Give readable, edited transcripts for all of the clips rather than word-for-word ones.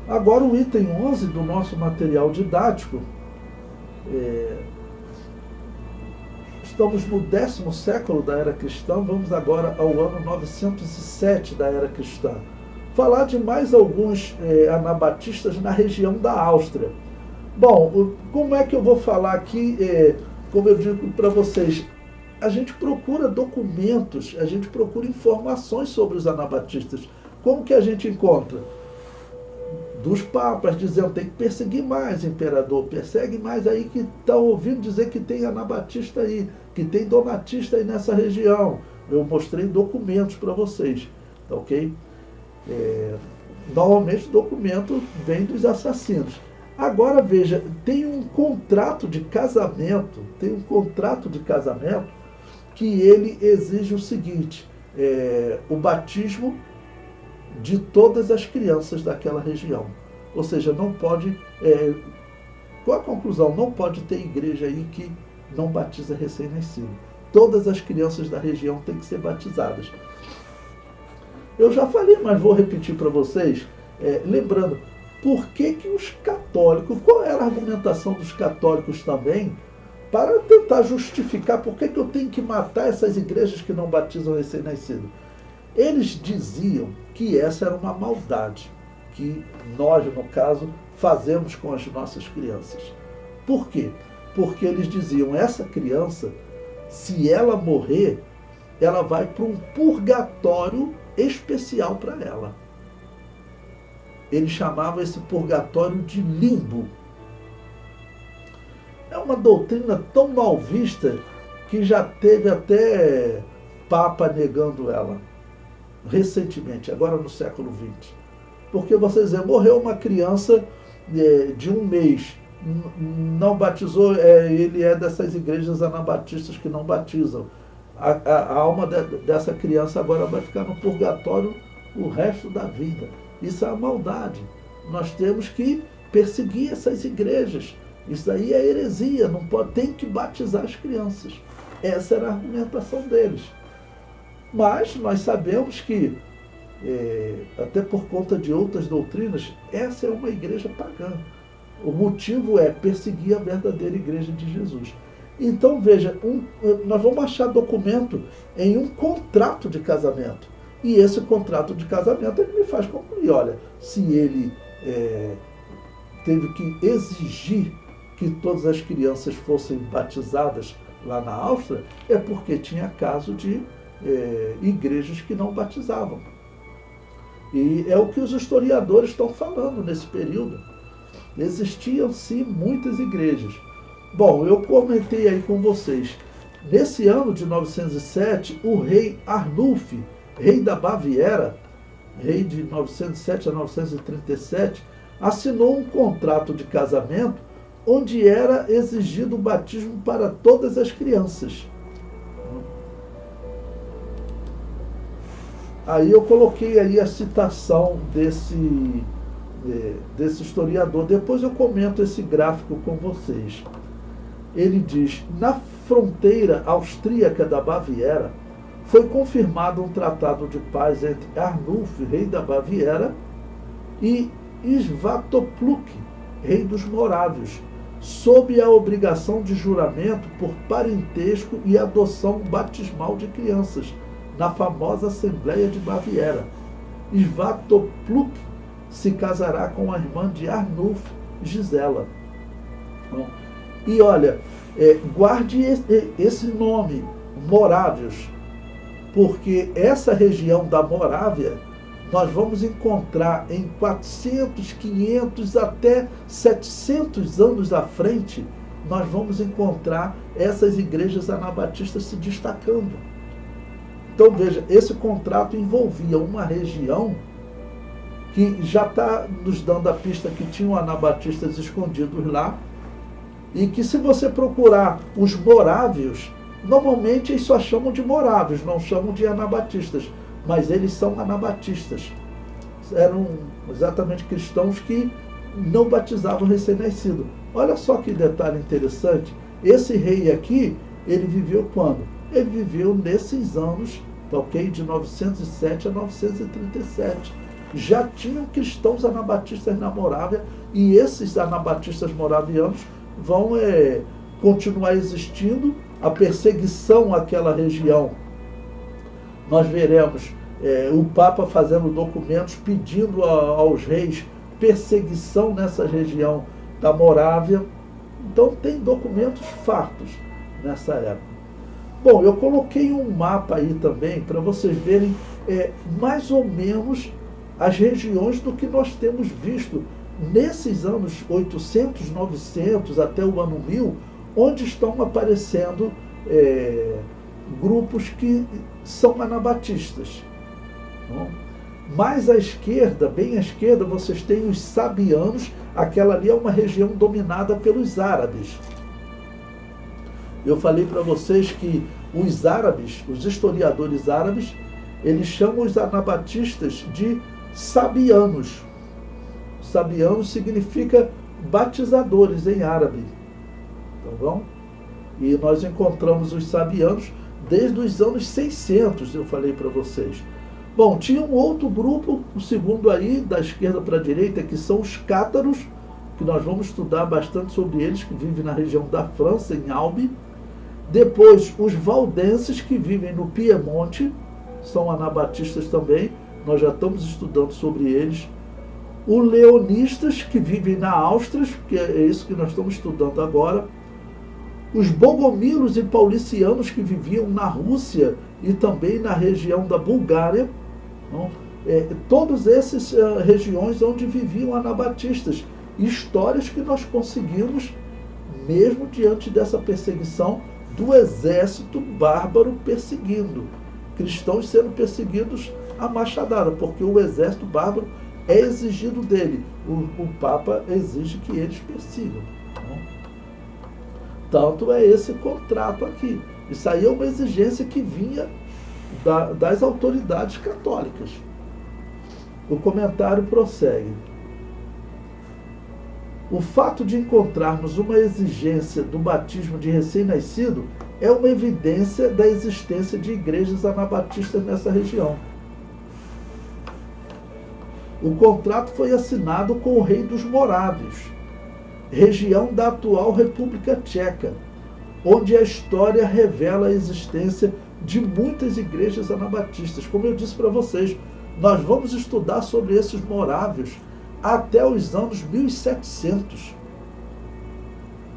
Agora o item 11 do nosso material didático, estamos no 10º século da era cristã, vamos agora ao ano 907 da era cristã. Falar de mais alguns anabatistas na região da Áustria. Bom, como é que eu vou falar aqui? Como eu digo para vocês, a gente procura documentos, a gente procura informações sobre os anabatistas. Como que a gente encontra? Dos papas dizendo tem que perseguir mais, imperador, persegue mais aí que estão ouvindo dizer que tem anabatista aí, que tem donatista aí nessa região. Eu mostrei documentos para vocês, tá ok? Normalmente o documento vem dos assassinos. Agora veja, tem um contrato de casamento, que ele exige o seguinte, o batismo de todas as crianças daquela região. Ou seja, não pode, qual a conclusão? Não pode ter igreja aí que não batiza recém-nascido. Todas as crianças da região têm que ser batizadas. Eu já falei, mas vou repetir para vocês, lembrando, por que os católicos, qual era a argumentação dos católicos também, para tentar justificar por que eu tenho que matar essas igrejas que não batizam recém-nascido? Eles diziam que essa era uma maldade que nós, no caso, fazemos com as nossas crianças. Por quê? Porque eles diziam, essa criança, se ela morrer, ela vai para um purgatório especial para ela. Eles chamavam esse purgatório de limbo. É uma doutrina tão mal vista que já teve até Papa negando ela. Recentemente, agora no século XX. Porque vocês dizem, morreu uma criança de 1 mês, não batizou, ele é dessas igrejas anabatistas que não batizam. A alma dessa criança agora vai ficar no purgatório o resto da vida. Isso é a maldade. Nós temos que perseguir essas igrejas. Isso aí é heresia, não pode, tem que batizar as crianças. Essa era a argumentação deles. Mas nós sabemos que, até por conta de outras doutrinas, essa é uma igreja pagã. O motivo é perseguir a verdadeira igreja de Jesus. Então, veja, nós vamos achar documento em um contrato de casamento. E esse contrato de casamento ele me faz concluir, olha, se ele teve que exigir que todas as crianças fossem batizadas lá na Áustria, é porque tinha caso de igrejas que não batizavam. E é o que os historiadores estão falando nesse período. Existiam sim muitas igrejas. Bom, eu comentei aí com vocês, nesse ano de 907, o rei Arnulfo, rei da Baviera, rei de 907 a 937, assinou um contrato de casamento onde era exigido o batismo para todas as crianças. Aí eu coloquei aí a citação desse historiador. Depois eu comento esse gráfico com vocês. Ele diz, na fronteira austríaca da Baviera, foi confirmado um tratado de paz entre Arnulfo, rei da Baviera, e Svatopluk, rei dos Morávios, sob a obrigação de juramento por parentesco e adoção batismal de crianças, na famosa Assembleia de Baviera. Svatopluk se casará com a irmã de Arnulfo, Gisela. E olha, guarde esse nome, Morávios, porque essa região da Morávia nós vamos encontrar em 400, 500 até 700 anos à frente, nós vamos encontrar essas igrejas anabatistas se destacando. Então veja, esse contrato envolvia uma região que já está nos dando a pista que tinham anabatistas escondidos lá, e que se você procurar os morávios, normalmente eles só chamam de morávios, não chamam de anabatistas, mas eles são anabatistas. Eram exatamente cristãos que não batizavam recém-nascido. Olha só que detalhe interessante, esse rei aqui, ele viveu quando? Ele viveu nesses anos, ok? De 907 a 937. já tinham cristãos anabatistas na Morávia, e esses anabatistas moravianos vão continuar existindo. A perseguição àquela região, nós veremos o Papa fazendo documentos pedindo aos reis perseguição nessa região da Morávia. Então tem documentos fartos nessa época. Bom, eu coloquei um mapa aí também para vocês verem mais ou menos as regiões do que nós temos visto nesses anos 800, 900 até o ano 1000, onde estão aparecendo grupos que são anabatistas. Bom, mais à esquerda, bem à esquerda, vocês têm os sabianos. Aquela ali é uma região dominada pelos árabes. Eu falei para vocês que os árabes, os historiadores árabes, eles chamam os anabatistas de sabianos. Sabianos significa batizadores em árabe. Tá bom? E nós encontramos os sabianos desde os anos 600, eu falei para vocês. Bom, tinha um outro grupo, o segundo aí, da esquerda para a direita, que são os cátaros, que nós vamos estudar bastante sobre eles, que vivem na região da França, em Albi. Depois, os valdenses, que vivem no Piemonte, são anabatistas também, nós já estamos estudando sobre eles. Os leonistas, que vivem na Áustria, que é isso que nós estamos estudando agora. Os bogomilos e paulicianos, que viviam na Rússia e também na região da Bulgária. Não? Todas essas regiões onde viviam anabatistas. Histórias que nós conseguimos, mesmo diante dessa perseguição do exército bárbaro perseguindo. Cristãos sendo perseguidos à machadada, porque o exército bárbaro é exigido dele. O Papa exige que eles persigam. Não? Tanto é esse contrato aqui. Isso aí é uma exigência que vinha das autoridades católicas. O comentário prossegue. O fato de encontrarmos uma exigência do batismo de recém-nascido é uma evidência da existência de igrejas anabatistas nessa região. O contrato foi assinado com o rei dos Morávios, região da atual República Tcheca, onde a história revela a existência de muitas igrejas anabatistas. Como eu disse para vocês, nós vamos estudar sobre esses morávios até os anos 1700.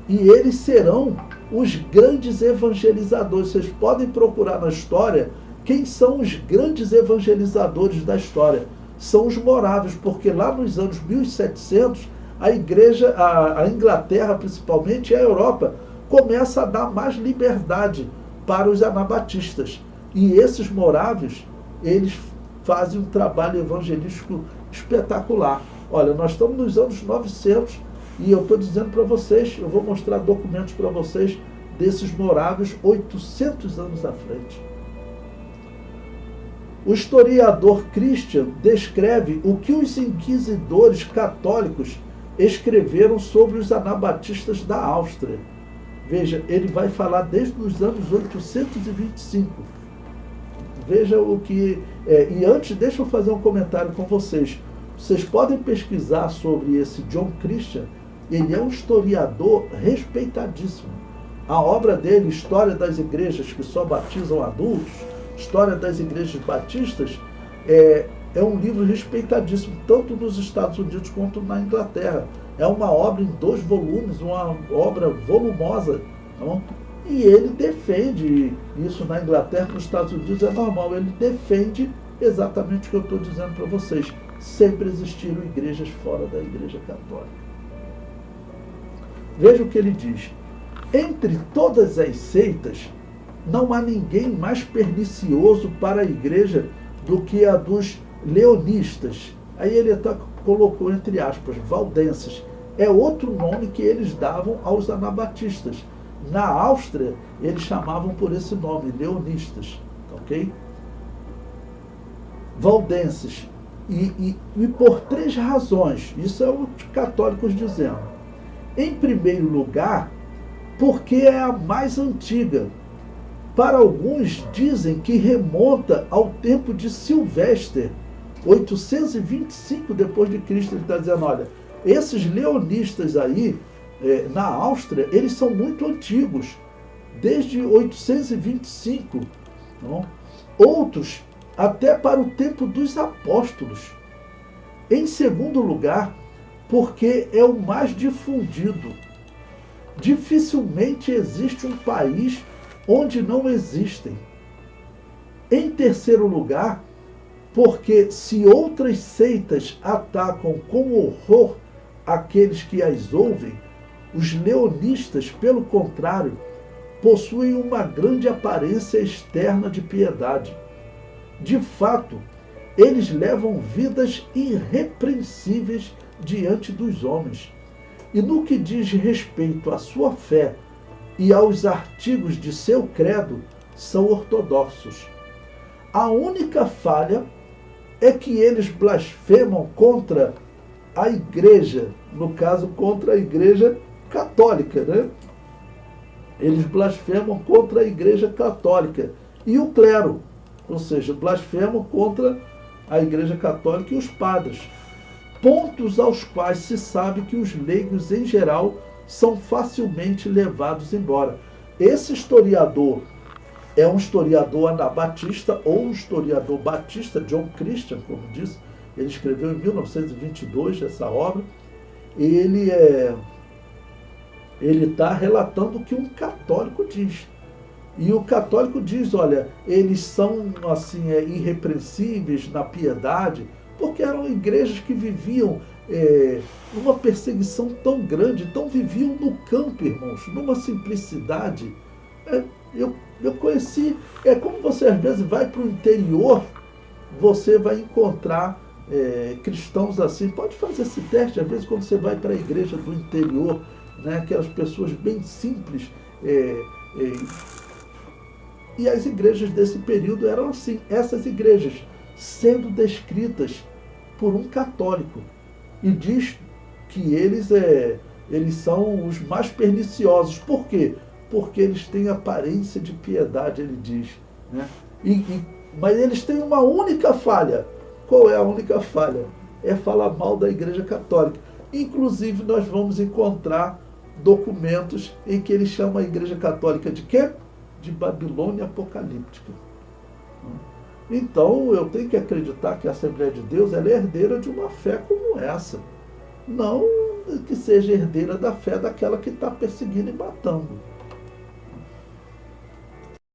E eles serão os grandes evangelizadores. Vocês podem procurar na história quem são os grandes evangelizadores da história. São os morávios, porque lá nos anos 1700, a igreja, a Inglaterra principalmente, e a Europa, começa a dar mais liberdade para os anabatistas. E esses morávios, eles fazem um trabalho evangelístico espetacular. Olha, nós estamos nos anos 900 e eu estou dizendo para vocês, eu vou mostrar documentos para vocês desses morávios 800 anos à frente. O historiador Christian descreve o que os inquisidores católicos escreveram sobre os anabatistas da Áustria. Veja, ele vai falar desde os anos 825. Veja o que... e antes, deixa eu fazer um comentário com vocês. Vocês podem pesquisar sobre esse John Christian. Ele é um historiador respeitadíssimo. A obra dele, História das Igrejas que só batizam adultos, História das Igrejas Batistas, é um livro respeitadíssimo, tanto nos Estados Unidos quanto na Inglaterra. É uma obra em 2 volumes, uma obra volumosa. Não? E ele defende isso na Inglaterra, nos Estados Unidos é normal. Ele defende exatamente o que eu estou dizendo para vocês. Sempre existiram igrejas fora da Igreja Católica. Veja o que ele diz. Entre todas as seitas, não há ninguém mais pernicioso para a igreja do que a dos leonistas. Aí ele até colocou entre aspas, valdenses. É outro nome que eles davam aos anabatistas. Na Áustria, eles chamavam por esse nome, leonistas. Ok? Valdenses. E por 3 razões. Isso é os católicos dizendo. Em primeiro lugar, porque é a mais antiga. Para alguns dizem que remonta ao tempo de Silvestre, 825 depois de Cristo, ele está dizendo, olha, esses leonistas aí, na Áustria, eles são muito antigos, desde 825, não? Outros até para o tempo dos apóstolos. Em segundo lugar, porque é o mais difundido. Dificilmente existe um país onde não existem. Em terceiro lugar, porque se outras seitas atacam com horror aqueles que as ouvem, os leonistas, pelo contrário, possuem uma grande aparência externa de piedade. De fato, eles levam vidas irrepreensíveis diante dos homens. E no que diz respeito à sua fé e aos artigos de seu credo, são ortodoxos. A única falha é que eles blasfemam contra a igreja, no caso, contra a igreja católica, né? Eles blasfemam contra a igreja católica e o clero, ou seja, blasfemam contra a igreja católica e os padres, pontos aos quais se sabe que os leigos em geral são facilmente levados embora. Esse historiador é um historiador anabatista ou um historiador batista, John Christian, como disse, ele escreveu em 1922 essa obra, ele está relatando o que um católico diz. E o católico diz, olha, eles são assim, irrepreensíveis na piedade, porque eram igrejas que viviam numa perseguição tão grande, então viviam no campo, irmãos, numa simplicidade. Eu conheci, como você às vezes vai para o interior, você vai encontrar cristãos assim. Pode fazer esse teste, às vezes quando você vai para a igreja do interior, né, aquelas pessoas bem simples, e as igrejas desse período eram assim, essas igrejas sendo descritas por um católico, e diz que eles são os mais perniciosos. Por quê? Porque eles têm aparência de piedade, ele diz, né? Mas eles têm uma única falha. Qual é a única falha? É falar mal da igreja católica. Inclusive nós vamos encontrar documentos em que ele chama a igreja católica de quê? De Babilônia apocalíptica. Então eu tenho que acreditar que a Assembleia de Deus ela é herdeira de uma fé como essa. Não que seja herdeira da fé daquela que está perseguindo e matando.